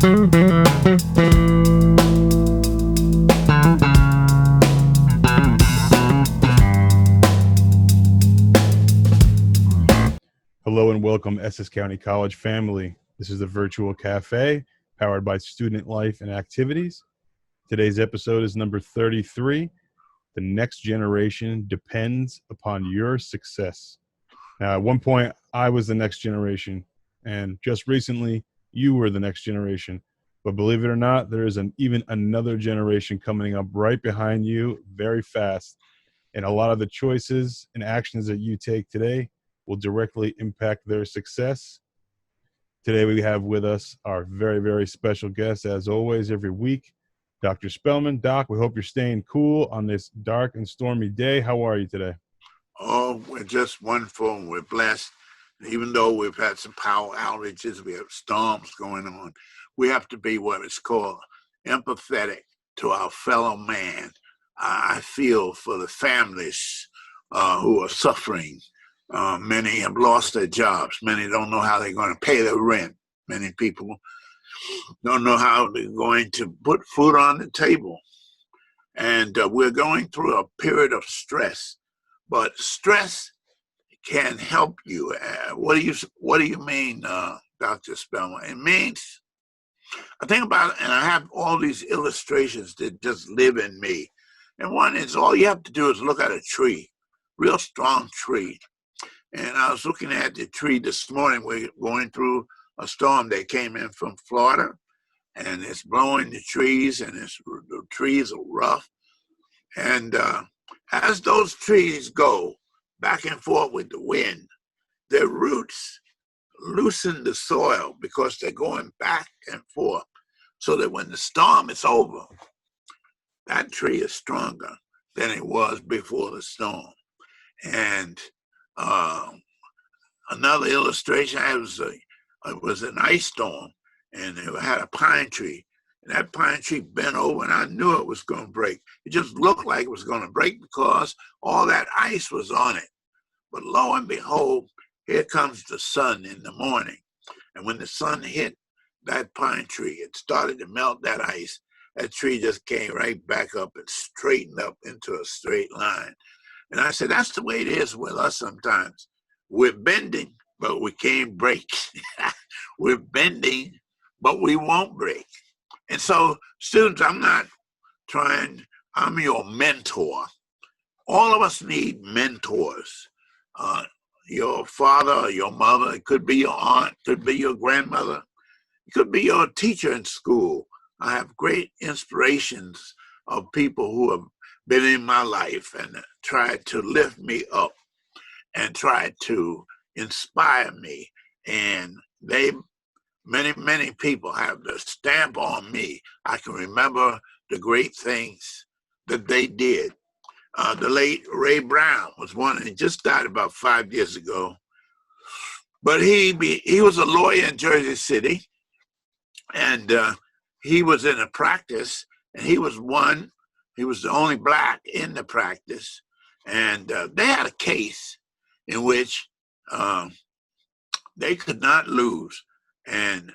Hello and welcome, Essex County College family. This is the Virtual Cafe, powered by Student Life and Activities. Today's episode is number 33. The next generation depends upon your success. Now, at one point, I was the next generation, and just recently, you were the next generation. But believe it or not, there is even another generation coming up right behind you very fast. And a lot of the choices and actions that you take today will directly impact their success. Today we have with us our very, very special guest, as always, every week, Dr. Spellman. Doc, we hope you're staying cool on this dark and stormy day. How are you today? Oh, we're just wonderful and we're blessed. Even though we've had some power outages, we have storms going on, we have to be what is called empathetic to our fellow man. I feel for the families who are suffering. Many have lost their jobs. Many don't know how they're going to pay their rent. Many people don't know how they're going to put food on the table. And we're going through a period of stress. But stress can help you. What do you mean, Dr. Spellman? It means, I think about it, and I have all these illustrations that just live in me. And one is, all you have to do is look at a tree, real strong tree. And I was looking at the tree this morning. We're going through a storm that came in from Florida, and it's blowing the trees, and the trees are rough. And as those trees go back and forth with the wind, their roots loosen the soil because they're going back and forth, so that when the storm is over, that tree is stronger than it was before the storm. And another illustration, it was an ice storm, and it had a pine tree, and that pine tree bent over, and I knew it was going to break. It just looked like it was going to break because all that ice was on it. But lo and behold, here comes the sun in the morning, and when the sun hit that pine tree, it started to melt that ice. That tree just came right back up and straightened up into a straight line. And I said, that's the way it is with us sometimes. We're bending, but we can't break. We're bending, but we won't break. And so, students, I'm your mentor. All of us need mentors. Your father or your mother, it could be your aunt, could be your grandmother, it could be your teacher in school. I have great inspirations of people who have been in my life and tried to lift me up and tried to inspire me. And many people have the stamp on me. I can remember the great things that they did. The late Ray Brown was one, and he just died about 5 years ago. But he was a lawyer in Jersey City, and he was in a practice, and he was the only black in the practice. And they had a case in which they could not lose. And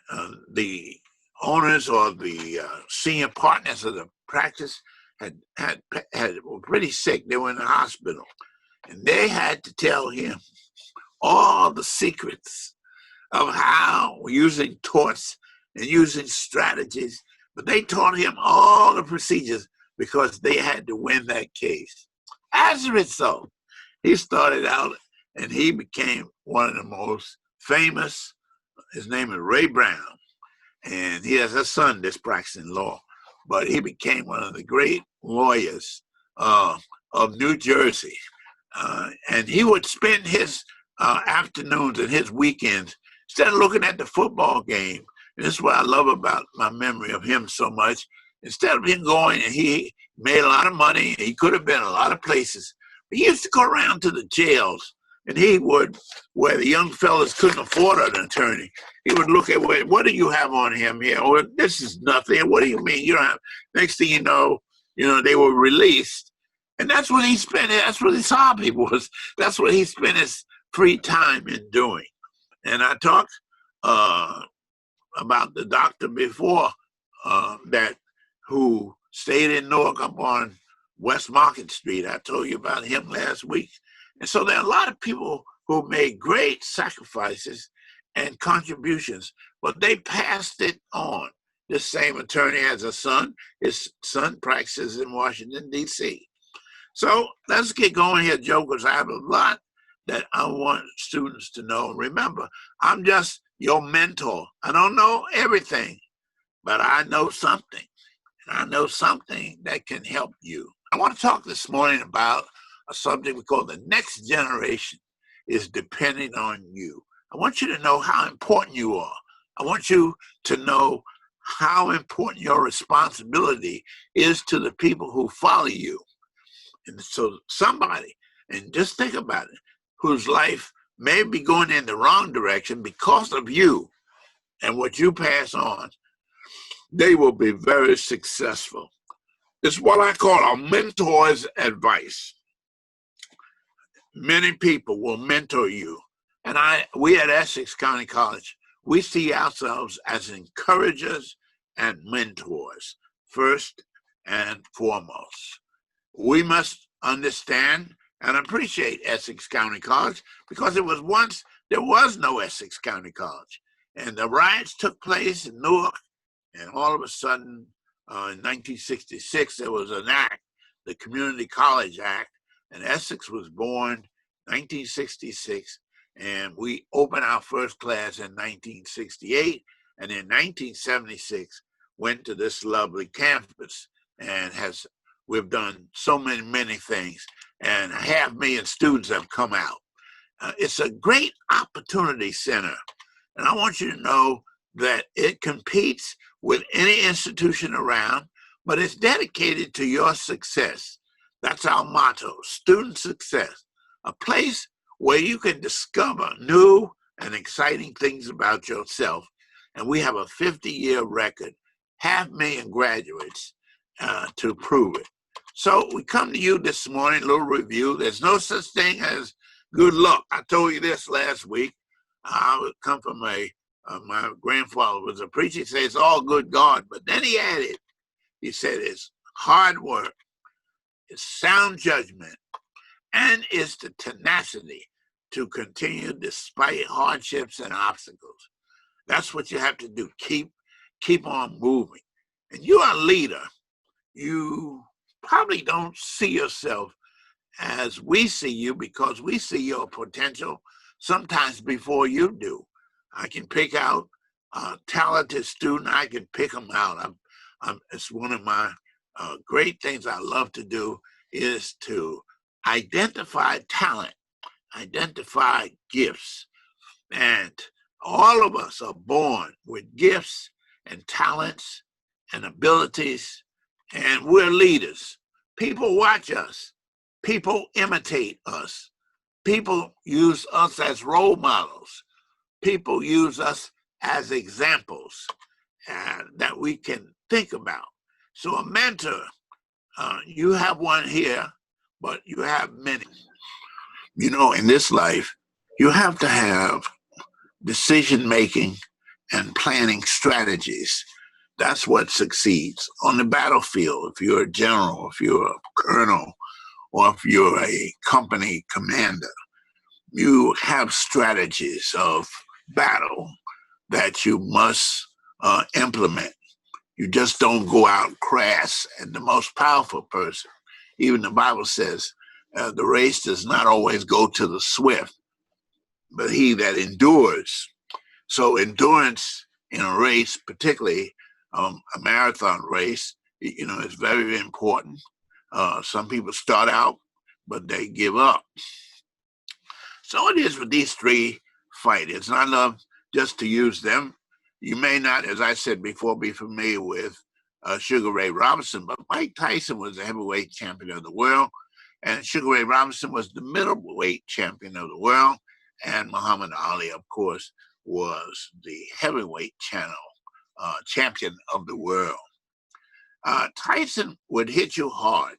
the owners or the senior partners of the practice were pretty sick. They were in the hospital. And they had to tell him all the secrets of how using torts and using strategies. But they taught him all the procedures because they had to win that case. As a result, he started out and he became one of the most famous. His name is Ray Brown, and he has a son that's practicing law. But he became one of the great lawyers of New Jersey. And he would spend his afternoons and his weekends instead of looking at the football game. And this is what I love about my memory of him so much. Instead of him going, and he made a lot of money, he could have been a lot of places. But he used to go around to the jails, and he would, where the young fellas couldn't afford an attorney, he would look at, what do you have on him here? Oh, this is nothing. What do you mean? You don't have. Next thing you know, they were released. And that's what he spent. That's what he saw people was. That's what he spent his free time in doing. And I talked about the doctor before that who stayed in Newark up on West Market Street. I told you about him last week. And so there are a lot of people who made great sacrifices and contributions, but they passed it on. This same attorney has a son. His son practices in Washington, D.C. So let's get going here, Joe, because I have a lot that I want students to know. Remember, I'm just your mentor. I don't know everything, but I know something. And I know something that can help you. I want to talk this morning about a subject we call the next generation is depending on you. I want you to know how important you are. I want you to know how important your responsibility is to the people who follow you. And so somebody, and just think about it, whose life may be going in the wrong direction because of you and what you pass on, they will be very successful. It's what I call a mentor's advice. Many people will mentor you. And we at Essex County College, we see ourselves as encouragers and mentors, first and foremost. We must understand and appreciate Essex County College because it was once, there was no Essex County College. And the riots took place in Newark, and all of a sudden, in 1966, there was an act, the Community College Act, and Essex was born 1966, and we opened our first class in 1968, and in 1976, went to this lovely campus, and we've done so many things, and 500,000 students have come out. It's a great opportunity center, and I want you to know that it competes with any institution around, but it's dedicated to your success. That's our motto, student success, a place where you can discover new and exciting things about yourself. And we have a 50-year record, 500,000 graduates to prove it. So we come to you this morning, a little review. There's no such thing as good luck. I told you this last week. I would come from my grandfather was a preacher. He said, it's all good God. But then he added, he said, it's hard work, it's sound judgment, and it's the tenacity to continue despite hardships and obstacles. That's what you have to do. Keep on moving. And you are a leader. You probably don't see yourself as we see you because we see your potential sometimes before you do. I can pick out a talented student. I can pick them out. It's one of my great things I love to do is to identify talent, identify gifts. And all of us are born with gifts and talents and abilities, and we're leaders. People watch us. People imitate us. People use us as role models. People use us as examples that we can think about. So a mentor, you have one here, but you have many. You know, in this life, you have to have decision-making and planning strategies. That's what succeeds. On the battlefield, if you're a general, if you're a colonel, or if you're a company commander, you have strategies of battle that you must implement. You just don't go out crass. And the most powerful person, even the Bible says, the race does not always go to the swift, but he that endures. So endurance in a race, particularly a marathon race, you know, is very important. Some people start out, but they give up. So it is with these three fighters. And I love just to use them. You may not, as I said before, be familiar with Sugar Ray Robinson, but Mike Tyson was the heavyweight champion of the world, and Sugar Ray Robinson was the middleweight champion of the world, and Muhammad Ali, of course, was the heavyweight champion of the world. Tyson would hit you hard.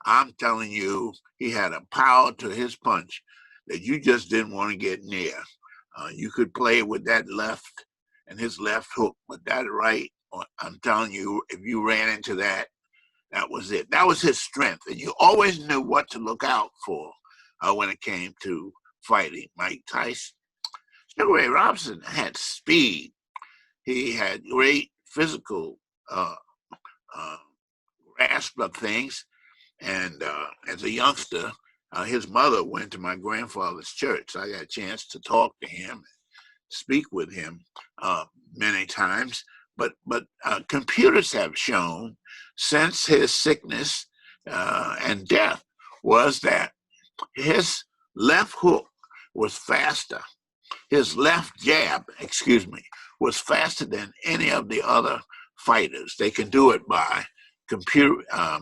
I'm telling you, he had a power to his punch that you just didn't want to get near. You could play with that left and his left hook, but that right, I'm telling you, if you ran into that, that was it. That was his strength, and you always knew what to look out for when it came to fighting. Mike Tyson. Sugar Ray Robinson had speed. He had great physical uh, grasp of things. And as a youngster, his mother went to my grandfather's church. So I got a chance to talk to him, speak with him many times. But computers have shown since his sickness and death was that his left hook was faster. His left jab, was faster than any of the other fighters. They can do it by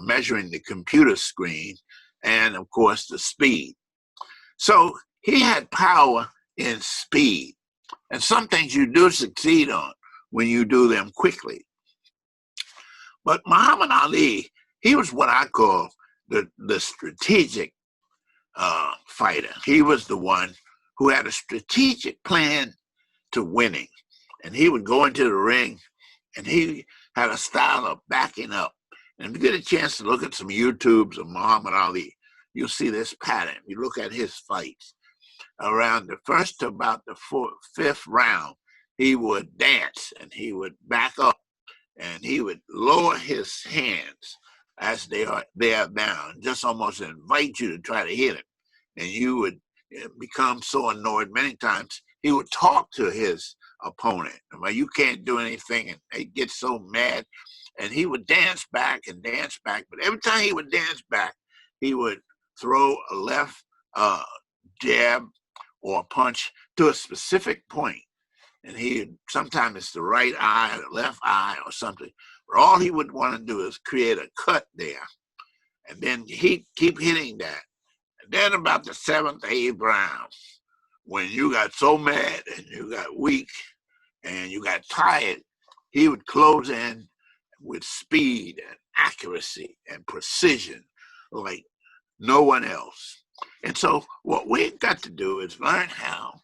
measuring the computer screen and, of course, the speed. So he had power in speed. And some things you do succeed on when you do them quickly. But Muhammad Ali, he was what I call the strategic fighter. He was the one who had a strategic plan to winning. And he would go into the ring, and he had a style of backing up. And if you get a chance to look at some YouTubes of Muhammad Ali, you'll see this pattern. You look at his fights. Around the first to about the fifth round, he would dance, and he would back up, and he would lower his hands as they are down, just almost invite you to try to hit him. And you would become so annoyed many times, he would talk to his opponent. Well, you can't do anything, and they get so mad. And he would dance back and dance back. But every time he would dance back, he would throw a left jab or a punch to a specific point. And sometimes it's the right eye or the left eye or something. But all he would want to do is create a cut there. And then he'd keep hitting that. And then about the seventh, eighth round, when you got so mad and you got weak and you got tired, he would close in with speed and accuracy and precision like no one else. And so what we've got to do is learn how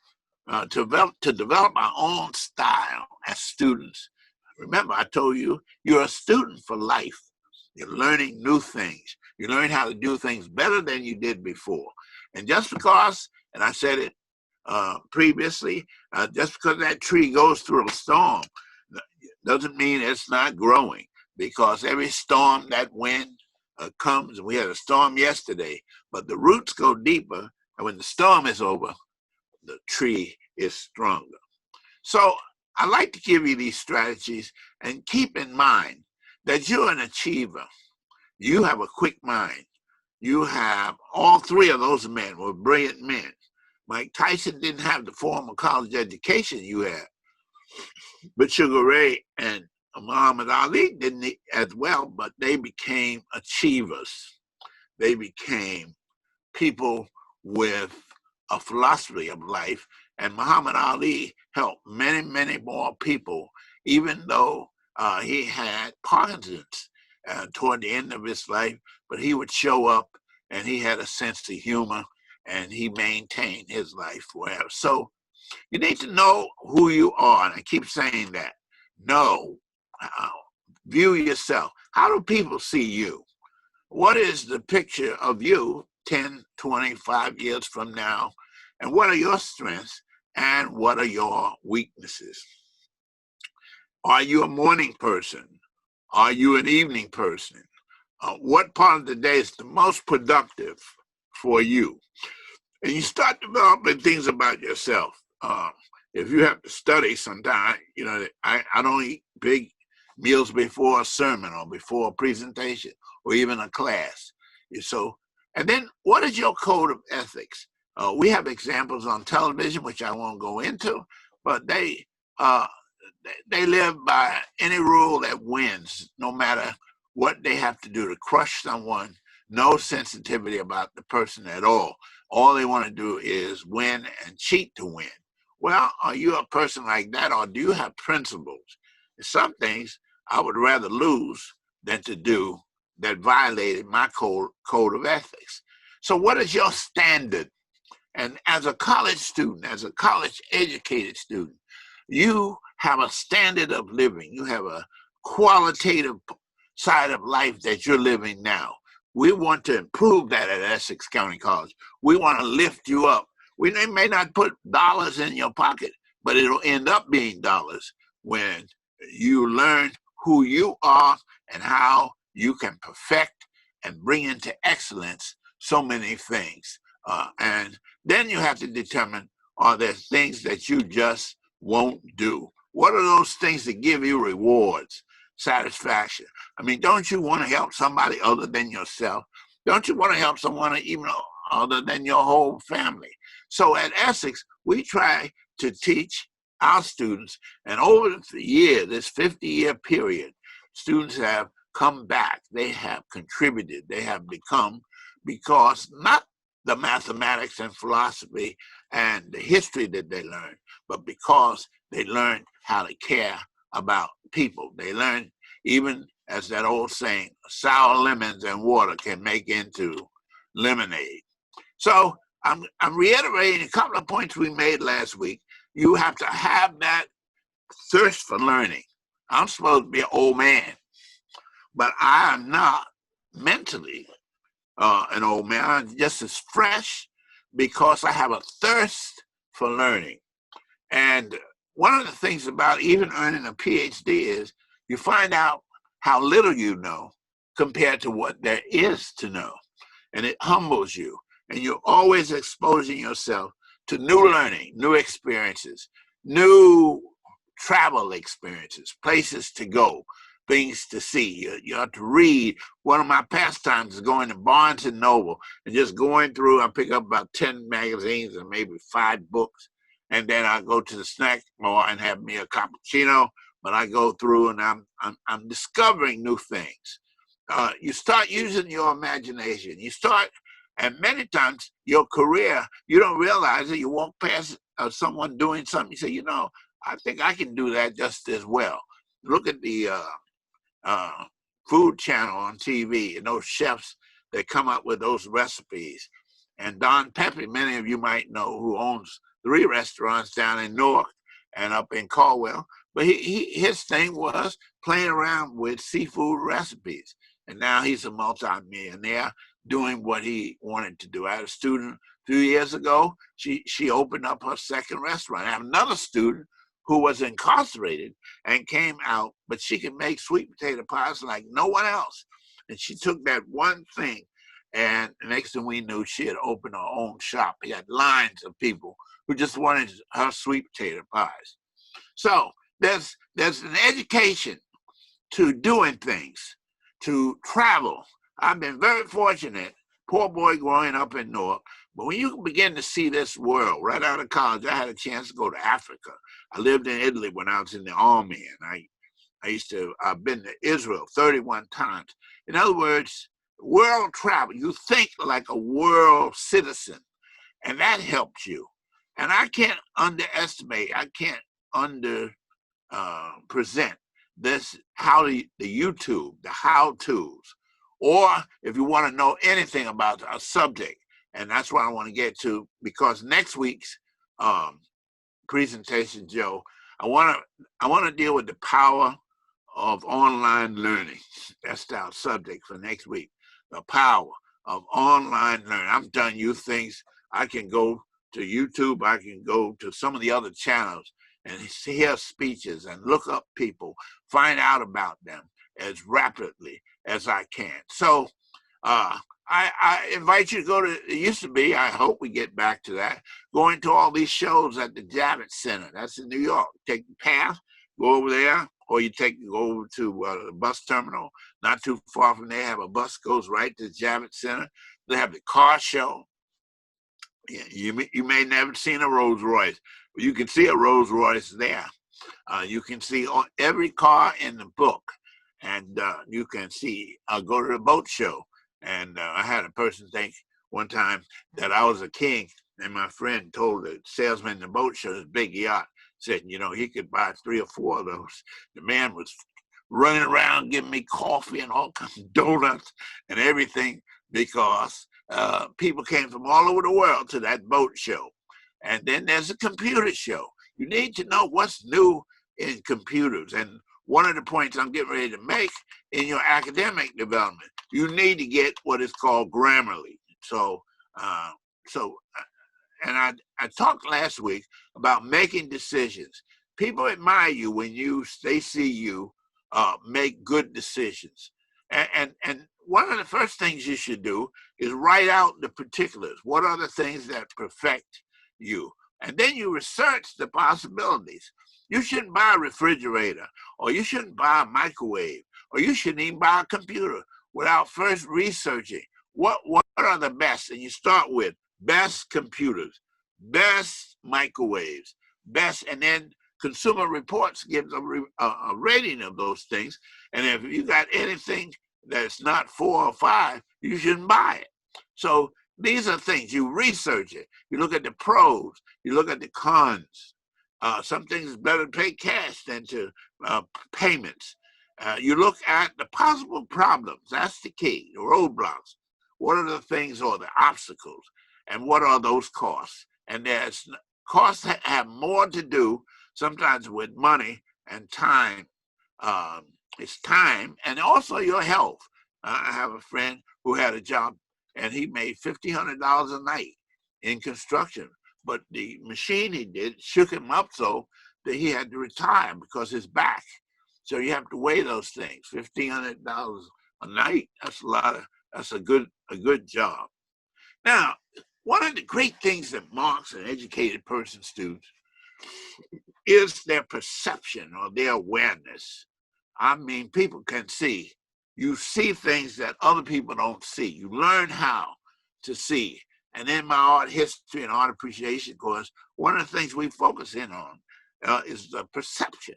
to develop our own style as students. Remember, I told you, you're a student for life. You're learning new things. You learn how to do things better than you did before. And just because, and I said it previously, just because that tree goes through a storm doesn't mean it's not growing, because every storm, that wind comes, and we had a storm yesterday, but the roots go deeper, and when the storm is over, the tree is stronger. So I like to give you these strategies, and keep in mind that you're an achiever. You have a quick mind. You have all three of those men were brilliant men. Mike Tyson didn't have the formal college education you had, but Sugar Ray and Muhammad Ali didn't as well, but they became achievers. They became people with a philosophy of life. And Muhammad Ali helped many, many more people, even though he had Parkinson's toward the end of his life, but he would show up, and he had a sense of humor, and he maintained his life forever. So you need to know who you are, and I keep saying that. Know, view yourself. How do people see you? What is the picture of you 10, 25 years from now? And what are your strengths, and what are your weaknesses? Are you a morning person? Are you an evening person? What part of the day is the most productive for you? And you start developing things about yourself. If you have to study sometime, I don't eat big meals before a sermon or before a presentation or even a class. And then what is your code of ethics? We have examples on television, which I won't go into, but they live by any rule that wins, no matter what they have to do to crush someone. No sensitivity about the person at all. All they want to do is win and cheat to win. Well, are you a person like that, or do you have principles? Some things I would rather lose than to do that violated my code of ethics. So what is your standard? And as a college student, as a college educated student, you have a standard of living. You have a qualitative side of life that you're living now. We want to improve that at Essex County College. We want to lift you up. We may not put dollars in your pocket, but it'll end up being dollars when you learn who you are and how you can perfect and bring into excellence so many things. And then you have to determine, are there things that you just won't do? What are those things that give you rewards, satisfaction? I mean, don't you want to help somebody other than yourself? Don't you want to help someone even other than your whole family? So at Essex, we try to teach our students, and over the year, this 50-year period, students have come back. They have contributed. They have become, because not the mathematics and philosophy and the history that they learned, but because they learned how to care about people. They learned, even as that old saying, sour lemons and water can make into lemonade. So I'm reiterating a couple of points we made last week. You have to have that thirst for learning. I'm supposed to be an old man, but I am not mentally an old man. I'm just as fresh because I have a thirst for learning. And one of the things about even earning a PhD is you find out how little you know compared to what there is to know. And it humbles you. And you're always exposing yourself to new learning, new experiences, new travel experiences, places to go, things to see. You have to read. One of my pastimes is going to Barnes and Noble and just going through. I pick up about 10 magazines and maybe 5 books. And then I go to the snack bar and have me a cappuccino. But I go through and I'm discovering new things. You start using your imagination. You start, and many times your career, you don't realize it. You walk past someone doing something. You say, you know, I think I can do that just as well. Look at the food channel on TV and those chefs that come up with those recipes. And Don Pepe, many of you might know, who owns 3 restaurants down in Newark and up in Caldwell. But his thing was playing around with seafood recipes. And now he's a multi-millionaire doing what he wanted to do. I had a student 2 years ago. She opened up her second restaurant. I have another student who was incarcerated and came out, but she could make sweet potato pies like no one else. And she took that one thing, and the next thing we knew, she had opened her own shop. He had lines of people who just wanted her sweet potato pies. So there's an education to doing things, to travel. I've been very fortunate, poor boy growing up in Newark, but when you begin to see this world, right out of college, I had a chance to go to Africa. I lived in Italy when I was in the army, and I've been to Israel 31 times. In other words, world travel, you think like a world citizen, and that helps you. And I can't underestimate, I can't present this, how the YouTube, the how-tos, or if you want to know anything about a subject, and that's what I want to get to, because next week's presentation, Joe, I want to deal with the power of online learning. That's our subject for next week, the power of online learning. I'm telling you things. I can go to YouTube, I can go to some of the other channels and hear speeches and look up people, find out about them as rapidly as I can. So I invite you to go to, it used to be, I hope we get back to that, going to all these shows at the Javits Center. That's in New York. Take the path, go over there, or you go over to the bus terminal. Not too far from there, have a bus goes right to the Javits Center. They have the car show. You may never seen a Rolls Royce, but you can see a Rolls Royce there. You can see every car in the book, and you can see, go to the boat show. And I had a person think one time that I was a king, and my friend told the salesman in the boat show, this big yacht, said, you know, he could buy 3 or 4 of those. The man was running around giving me coffee and all kinds of donuts and everything, because people came from all over the world to that boat show. And then there's a computer show. You need to know what's new in computers. And one of the points I'm getting ready to make in your academic development, you need to get what is called Grammarly. And I talked last week about making decisions. People admire you when they see you make good decisions. And one of the first things you should do is write out the particulars. What are the things that perfect you? And then you research the possibilities. You shouldn't buy a refrigerator, or you shouldn't buy a microwave, or you shouldn't even buy a computer without first researching what are the best. And you start with best computers, best microwaves, best, and then Consumer Reports gives a rating of those things. And if you got anything that's not 4 or 5, you shouldn't buy it. So these are things, you research it. You look at the pros, you look at the cons. Some things is better to pay cash than to payments. You look at the possible problems. That's the key, the roadblocks. What are the things or the obstacles? And what are those costs? And there's costs that have more to do sometimes with money and time. It's time and also your health. I have a friend who had a job and he made $1,500 a night in construction. But the machine he did shook him up so that he had to retire because his back. So you have to weigh those things. $1,500 a night, that's a good job. Now, one of the great things that marks an educated person's students is their perception or their awareness. I mean, people can see. You see things that other people don't see. You learn how to see. And in my art history and art appreciation course, one of the things we focus in on is the perception,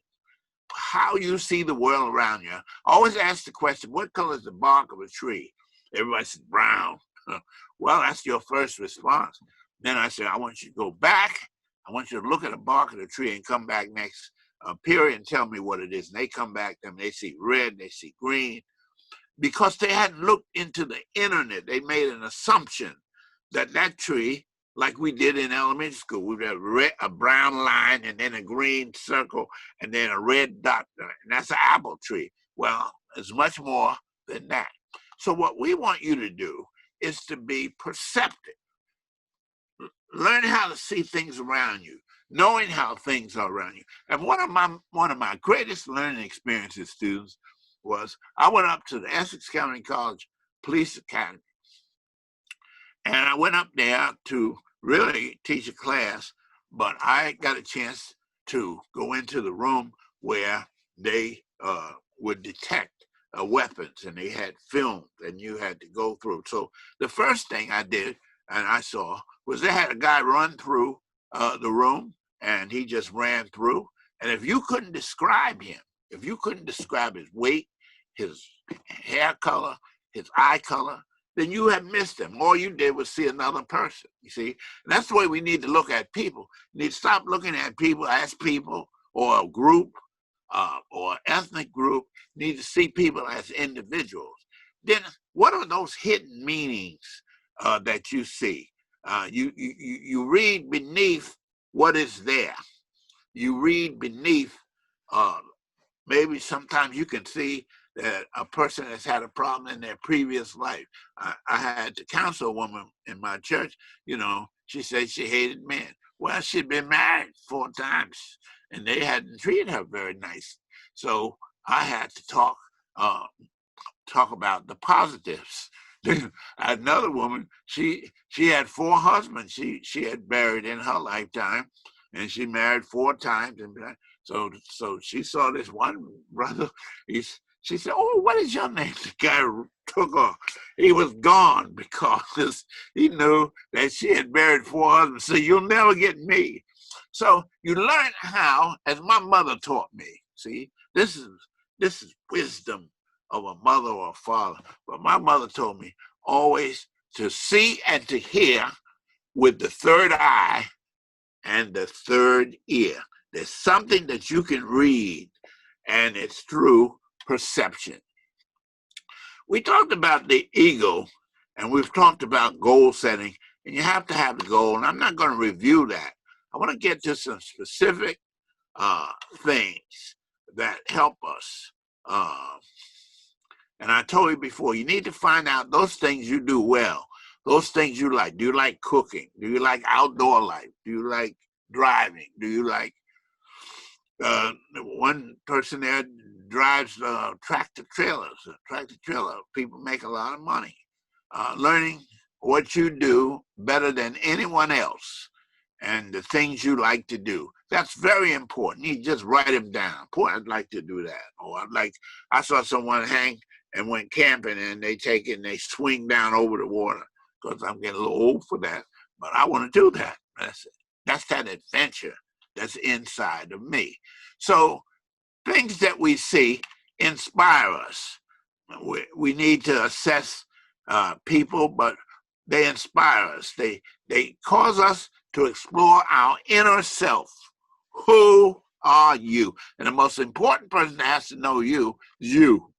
how you see the world around you. I always ask the question, what color is the bark of a tree? Everybody says brown. Well, that's your first response. Then I said, I want you to go back. I want you to look at the bark of the tree and come back next period and tell me what it is. And they come back, and they see red, they see green. Because they hadn't looked into the internet, they made an assumption that tree, like we did in elementary school, we had a brown line and then a green circle and then a red dot, and that's an apple tree. Well, it's much more than that. So what we want you to do is to be perceptive. Learn how to see things around you, knowing how things are around you. And one of my greatest learning experiences, students, was I went up to the Essex County College Police Academy. And I went up there to really teach a class, but I got a chance to go into the room where they would detect weapons, and they had films, and you had to go through. So the first thing I did, and I saw, was they had a guy run through the room, and he just ran through. And if you couldn't describe him, if you couldn't describe his weight, his hair color, his eye color, then you have missed him. All you did was see another person, you see? And that's the way we need to look at people. You need to stop looking at people as people or a group or ethnic group. You need to see people as individuals. Then what are those hidden meanings that you see? You read beneath what is there. You read beneath, maybe sometimes you can see that a person has had a problem in their previous life. I had to counsel a woman in my church, she said she hated men. Well, she'd been married 4 times and they hadn't treated her very nice. So I had to talk about the positives. Another woman, she had 4 husbands she had buried in her lifetime, and she married 4 times. And so she saw this one brother. She said, "Oh, what is your name?" The guy took off. He was gone because he knew that she had buried 4 husbands. So you'll never get me. So you learn how, as my mother taught me. See, this is wisdom of a mother or a father. But my mother told me always to see and to hear with the third eye and the third ear. There's something that you can read, and it's through perception. We talked about the ego, and we've talked about goal setting, and you have to have a goal, and I'm not going to review that. I want to get to some specific things that help us. And I told you before, you need to find out those things you do well, those things you like. Do you like cooking? Do you like outdoor life? Do you like driving? Do you like, one person there drives tractor trailers. Tractor trailer people make a lot of money. Learning what you do better than anyone else and the things you like to do. That's very important. You just write them down. Boy, I'd like to do that. Or I saw someone hang and went camping and they take it and they swing down over the water, because I'm getting a little old for that. But I want to do that. That's that adventure that's inside of me. So things that we see inspire us. We need to assess people, but they inspire us. They cause us to explore our inner self. Who are you? And the most important person that has to know you is you.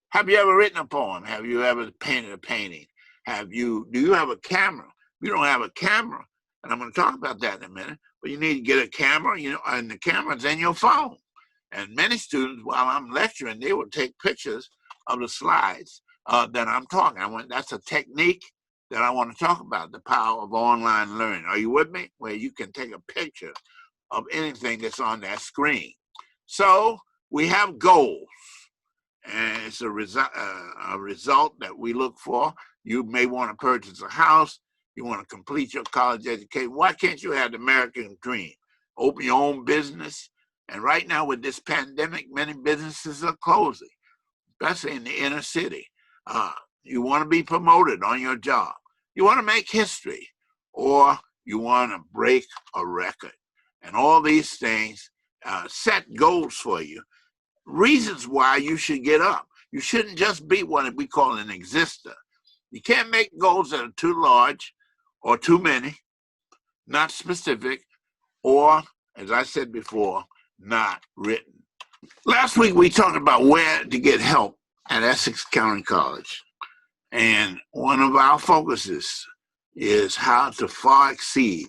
Have you ever written a poem? Have you ever painted a painting? Do you have a camera? If you don't have a camera, and I'm going to talk about that in a minute, but you need to get a camera, and the camera's in your phone. And many students, while I'm lecturing, they will take pictures of the slides that I'm talking. That's a technique that I want to talk about, the power of online learning. Are you with me? Where you can take a picture of anything that's on that screen. So we have goals, and it's a result that we look for. You may want to purchase a house. You want to complete your college education. Why can't you have the American dream? Open your own business. And right now with this pandemic, many businesses are closing, especially in the inner city. You want to be promoted on your job. You want to make history, or you want to break a record. And all these things set goals for you. Reasons why you should get up. You shouldn't just be what we call an exister. You can't make goals that are too large or too many, not specific, or, as I said before, not written. Last week we talked about where to get help at Essex County College. And one of our focuses is how to far exceed.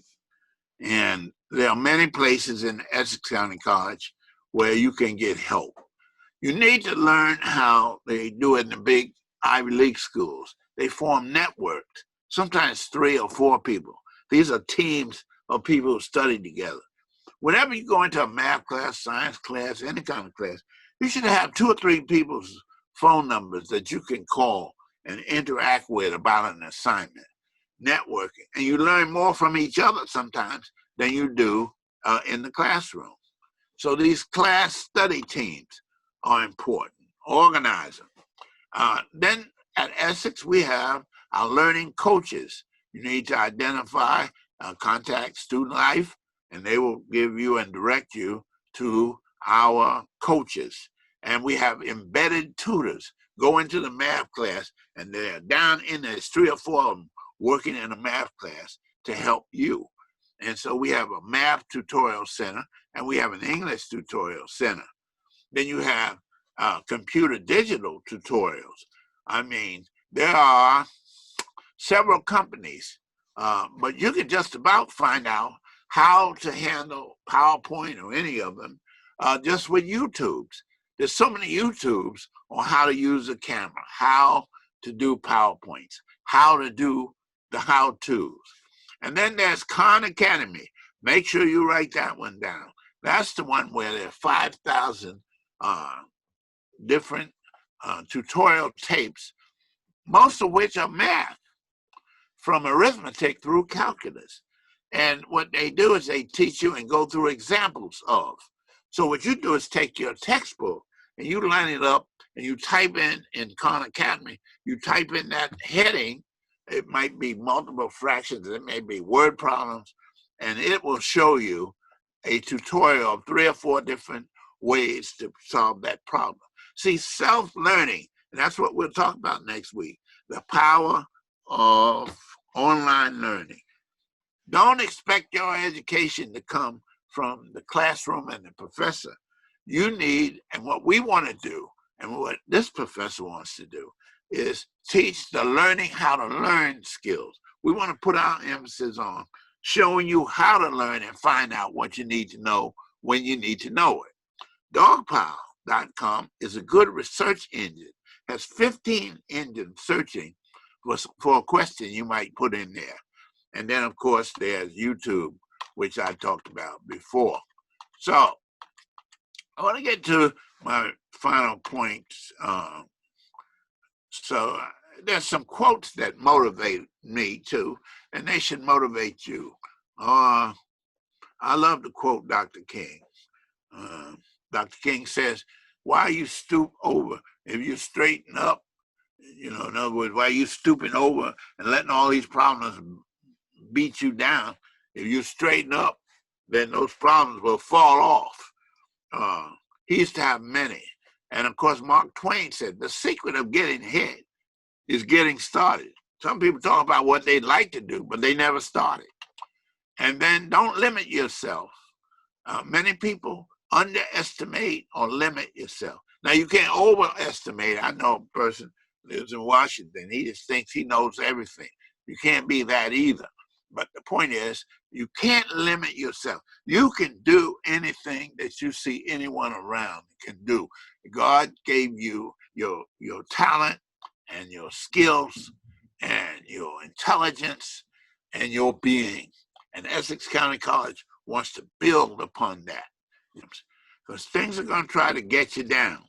And there are many places in Essex County College where you can get help. You need to learn how they do it in the big Ivy League schools. They form networks, sometimes 3 or 4 people. These are teams of people who study together. Whenever you go into a math class, science class, any kind of class, you should have 2 or 3 people's phone numbers that you can call and interact with about an assignment, networking. And you learn more from each other sometimes than you do in the classroom. So these class study teams are important. Organize them. Then at Essex, we have our learning coaches. You need to identify, contact Student Life, and they will give you and direct you to our coaches. And we have embedded tutors. Go into the math class, and they're down in there. There's 3 or 4 of them working in a math class to help you. And so we have a math tutorial center, and we have an English tutorial center. Then you have computer digital tutorials. I mean, there are several companies, but you can just about find out how to handle PowerPoint or any of them just with YouTubes. There's so many YouTubes on how to use a camera, how to do PowerPoints, how to do the how-tos. And then there's Khan Academy. Make sure you write that one down. That's the one where there are 5,000 different tutorial tapes, most of which are math, from arithmetic through calculus. And what they do is they teach you and go through examples of. So what you do is take your textbook and you line it up and you type in Khan Academy, you type in that heading. It might be multiple fractions, it may be word problems, and it will show you a tutorial of 3 or 4 different ways to solve that problem. See, self-learning, and that's what we'll talk about next week, the power of online learning. Don't expect your education to come from the classroom and the professor. You need, and what we want to do, and what this professor wants to do, is teach the learning how to learn skills. We want to put our emphasis on showing you how to learn and find out what you need to know when you need to know it. Dogpile.com is a good research engine. Has 15 engines searching for a question you might put in there. And then, of course, there's YouTube, which I talked about before. So I want to get to my final points. There's some quotes that motivate me too, and they should motivate you. I love to quote Dr. King. Dr. King says, why you stoop over if you straighten up? In other words, why you stooping over and letting all these problems beat you down? If you straighten up, then those problems will fall off. He used to have many. And of course, Mark Twain said, the secret of getting ahead is getting started. Some people talk about what they'd like to do, but they never started. And then don't limit yourself. Many people underestimate or limit yourself. Now, you can't overestimate. I know a person lives in Washington. He just thinks he knows everything. You can't be that either. But the point is, you can't limit yourself. You can do anything that you see anyone around can do. God gave you your talent and your skills and your intelligence and your being. And Essex County College wants to build upon that. Because things are going to try to get you down.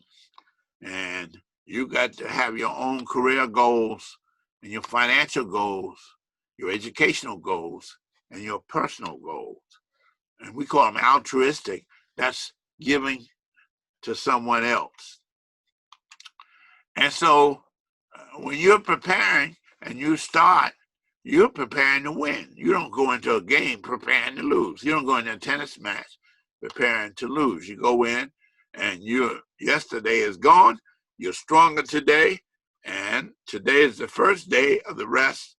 And you got to have your own career goals and your financial goals, your educational goals, and your personal goals. And we call them altruistic. That's giving to someone else. And so when you're preparing and you start, you're preparing to win. You don't go into a game preparing to lose. You don't go into a tennis match preparing to lose. You go in and yesterday is gone. You're stronger today. And today is the first day of the rest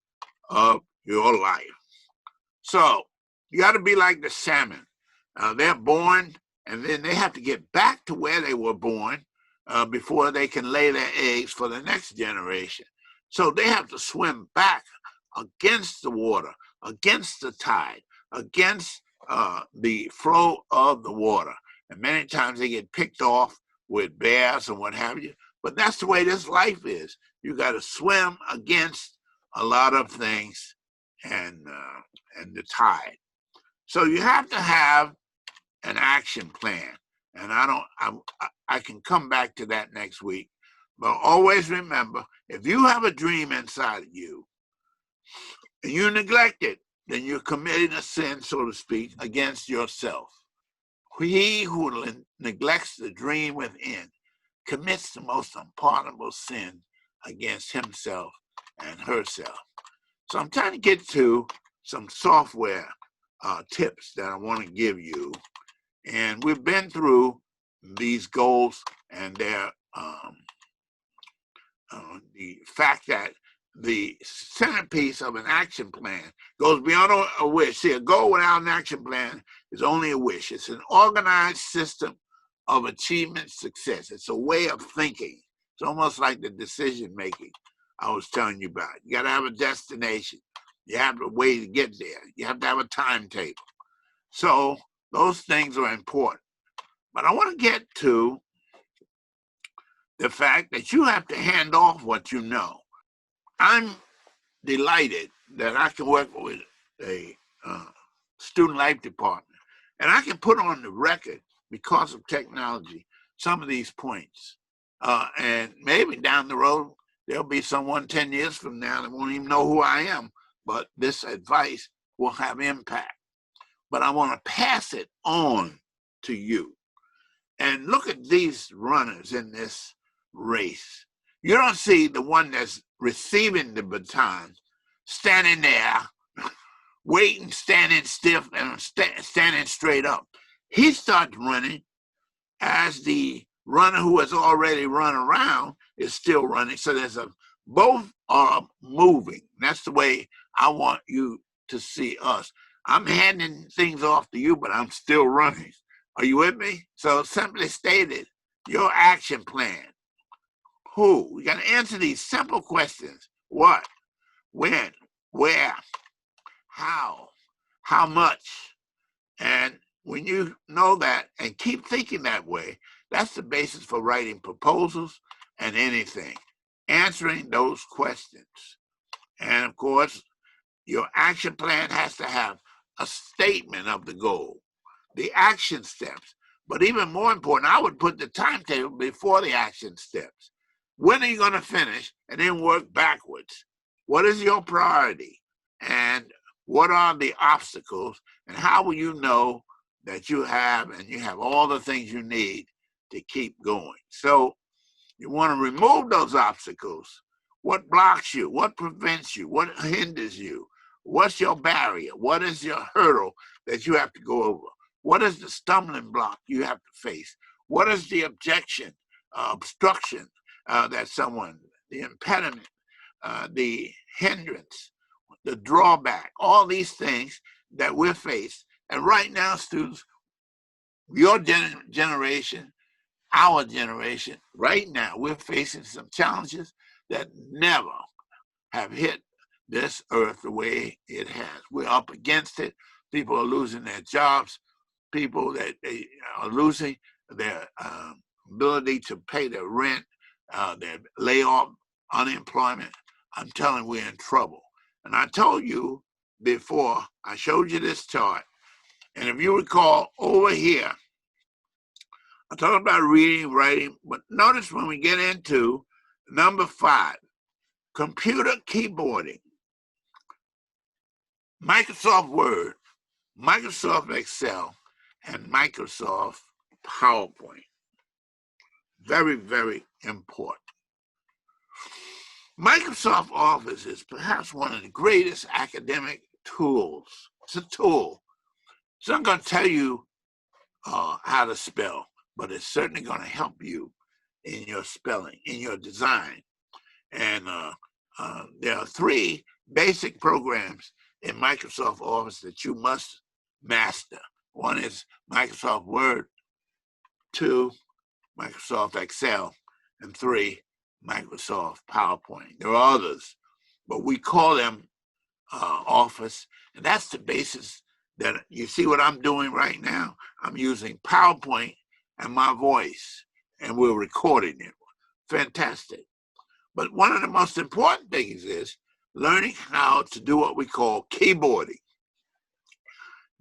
of your life. So you got to be like the salmon. They're born and then they have to get back to where they were born before they can lay their eggs for the next generation. So they have to swim back against the water, against the tide, against the flow of the water. And many times they get picked off with bears and what have you. But that's the way this life is. You got to swim against a lot of things and the tide. So you have to have an action plan. And I can come back to that next week. But always remember, if you have a dream inside of you and you neglect it, then you're committing a sin, so to speak, against yourself. He who neglects the dream within commits the most unpardonable sin against himself and herself. So I'm trying to get to some software tips that I want to give you. And we've been through these goals and their the fact that the centerpiece of an action plan goes beyond a wish. See, a goal without an action plan is only a wish. It's an organized system of achievement success. It's a way of thinking. It's almost like the decision making I was telling you about. You got to have a destination. You have a way to get there. You have to have a timetable. So those things are important. But I want to get to the fact that you have to hand off what you know. I'm delighted that I can work with a student life department, and I can put on the record, because of technology, some of these points. And maybe down the road, there'll be someone 10 years from now that won't even know who I am, but this advice will have impact. But I want to pass it on to you. And look at these runners in this race. You don't see the one that's receiving the baton standing there, waiting, standing stiff, and standing straight up. He starts running as the runner who has already run around is still running. So both are moving. That's the way I want you to see us. I'm handing things off to you, but I'm still running. Are you with me? So simply stated, your action plan. Who? We got to answer these simple questions. What? When? Where? How much? And when you know that and keep thinking that way, that's the basis for writing proposals and anything, answering those questions. And of course, your action plan has to have a statement of the goal, the action steps. But even more important, I would put the timetable before the action steps. When are you going to finish? And then work backwards. What is your priority? And what are the obstacles? And how will you know that you have all the things you need to keep going? So you want to remove those obstacles. What blocks you? What prevents you? What hinders you? What's your barrier? What is your hurdle that you have to go over? What is the stumbling block you have to face? What is the objection, obstruction the impediment, the hindrance, the drawback, all these things that we're faced. And right now, students, your generation, our generation, right now, we're facing some challenges that never have hit this earth the way it has. We're up against it. People are losing their jobs. People that they are losing their ability to pay their rent, their layoff, unemployment. I'm telling you, we're in trouble. And I told you before, I showed you this chart. And if you recall over here, I'm talking about reading, writing, but notice when we get into number 5, computer keyboarding, Microsoft Word, Microsoft Excel, and Microsoft PowerPoint. Very, very important. Microsoft Office is perhaps one of the greatest academic tools. It's a tool. It's not going to tell you how to spell, but it's certainly going to help you in your spelling, in your design. And there are 3 basic programs in Microsoft Office that you must master. One is Microsoft Word, 2, Microsoft Excel, and 3, Microsoft PowerPoint. There are others, but we call them Office, and that's the basis that you see what I'm doing right now. I'm using PowerPoint and my voice, and we're recording it. Fantastic. But one of the most important things is learning how to do what we call keyboarding.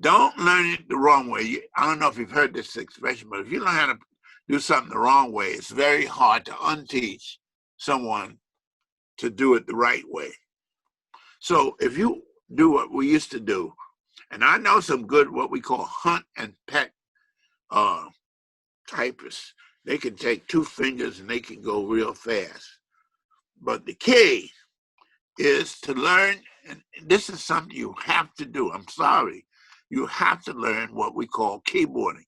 Don't learn it the wrong way. I don't know if you've heard this expression, but if you learn how to do something the wrong way, it's very hard to unteach someone to do it the right way. So if you do what we used to do, and I know some good what we call hunt and peck typists. They can take 2 fingers and they can go real fast. But the key is to learn, and this is something you have to do. I'm sorry. You have to learn what we call keyboarding.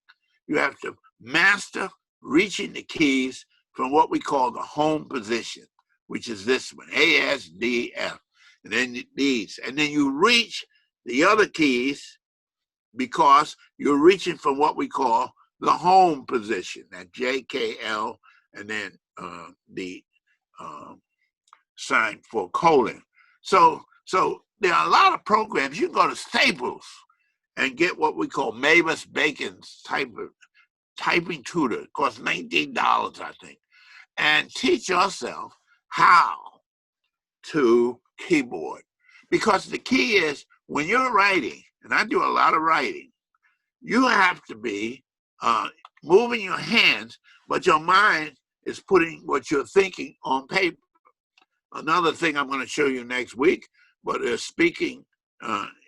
You have to master reaching the keys from what we call the home position, which is this one, A, S, D, F, and then these. And then you reach the other keys because you're reaching from what we call the home position, that J, K, L, and then the sign for colon. So there are a lot of programs. You can go to Staples and get what we call Mavis Bacon's typing tutor. It costs $19, I think. And teach yourself how to keyboard. Because the key is when you're writing, and I do a lot of writing, you have to be moving your hands, but your mind is putting what you're thinking on paper. Another thing I'm going to show you next week, but speaking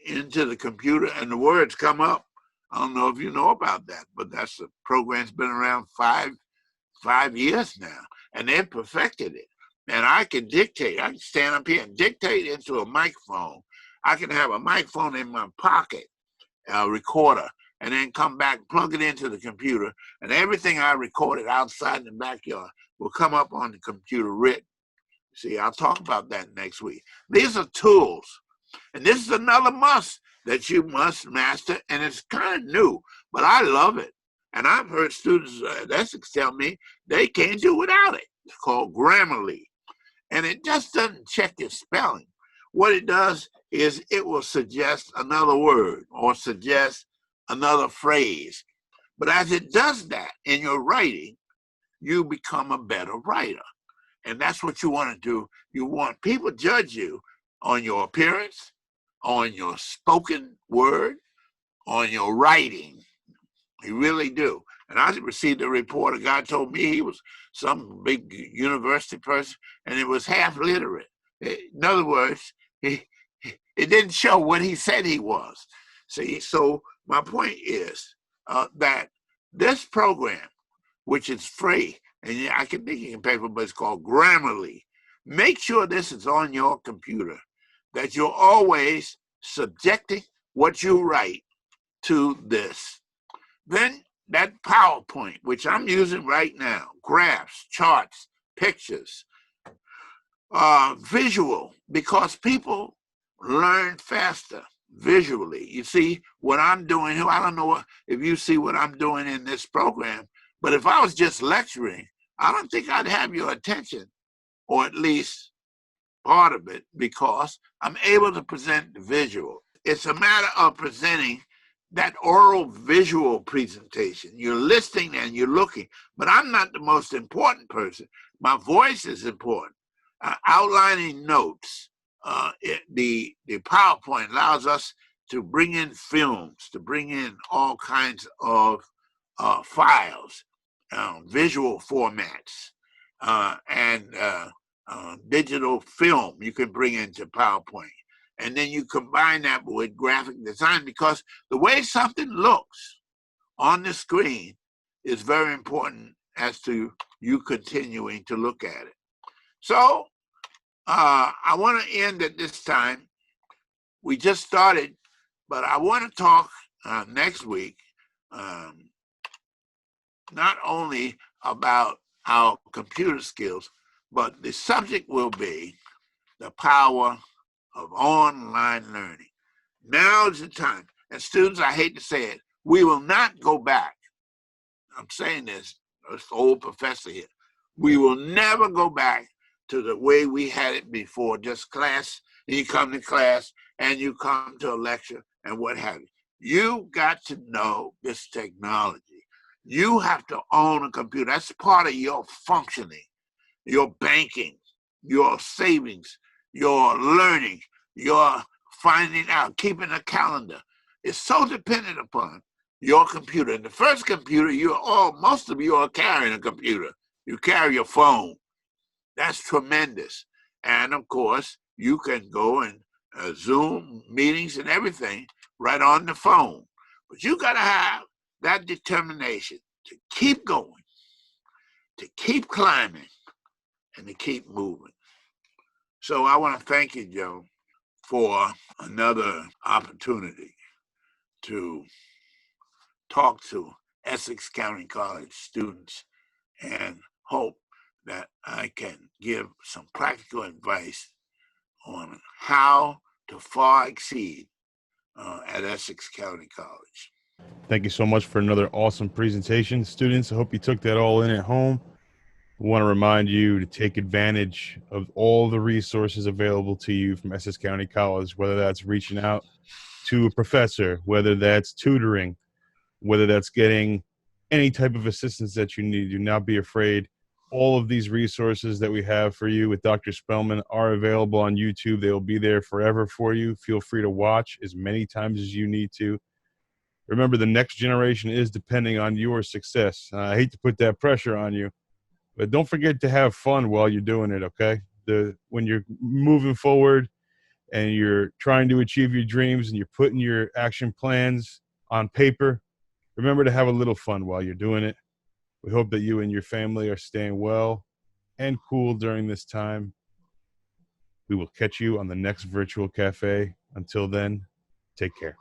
into the computer and the words come up. I don't know if you know about that, but that's the program's been around five years now, and they've perfected it. And I can dictate. I can stand up here and dictate into a microphone. I can have a microphone in my pocket, a recorder, and then come back, plug it into the computer, and everything I recorded outside in the backyard will come up on the computer written. See, I'll talk about that next week. These are tools, and this is another must that you must master, and it's kind of new, but I love it. And I've heard students at Essex tell me they can't do without it. It's called Grammarly, and it just doesn't check your spelling. What it does is it will suggest another word or suggest another phrase. But as it does that in your writing, you become a better writer. And that's what you want to do. You want people to judge you on your appearance, on your spoken word, on your writing. You really do. And I received a report. A guy told me he was some big university person, and it was half literate. In other words, it didn't show what he said he was. See, so my point is that this program, which is free, and I can think you can pay for, but it's called Grammarly. Make sure this is on your computer, that you're always subjecting what you write to this. Then that PowerPoint, which I'm using right now, graphs, charts, pictures, visual, because people learn faster visually. You see what I'm doing here. I don't know if you see what I'm doing in this program, but if I was just lecturing, I don't think I'd have your attention, or at least part of it, because I'm able to present the visual. It's a matter of presenting that oral visual presentation. You're listening and you're looking, but I'm not the most important person. My voice is important. Outlining notes, the PowerPoint allows us to bring in films, to bring in all kinds of files, visual formats, and digital film you can bring into PowerPoint. And then you combine that with graphic design, because the way something looks on the screen is very important as to you continuing to look at it. So I want to end at this time. We just started, but I want to talk next week not only about our computer skills, but the subject will be the power of online learning. Now is the time. And students, I hate to say it, we will not go back. I'm saying this, as the old professor here. We will never go back to the way we had it before, just class, and you come to class, and you come to a lecture, and what have you. You got to know this technology. You have to own a computer. That's part of your functioning, your banking, your savings, your learning, your finding out, keeping a calendar. It's so dependent upon your computer. And the first computer, most of you are carrying a computer. You carry your phone. That's tremendous. And of course, you can go and Zoom meetings and everything right on the phone. But you got to have that determination to keep going, to keep climbing, and to keep moving. So I want to thank you, Joe, for another opportunity to talk to Essex County College students, and hope that I can give some practical advice on how to far exceed at Essex County College. Thank you so much for another awesome presentation. Students, I hope you took that all in at home. I want to remind you to take advantage of all the resources available to you from Essex County College, whether that's reaching out to a professor, whether that's tutoring, whether that's getting any type of assistance that you need. Do not be afraid. All of these resources that we have for you with Dr. Spellman are available on YouTube. They will be there forever for you. Feel free to watch as many times as you need to. Remember, the next generation is depending on your success. I hate to put that pressure on you, but don't forget to have fun while you're doing it, okay? When you're moving forward and you're trying to achieve your dreams and you're putting your action plans on paper, remember to have a little fun while you're doing it. We hope that you and your family are staying well and cool during this time. We will catch you on the next virtual cafe. Until then, take care.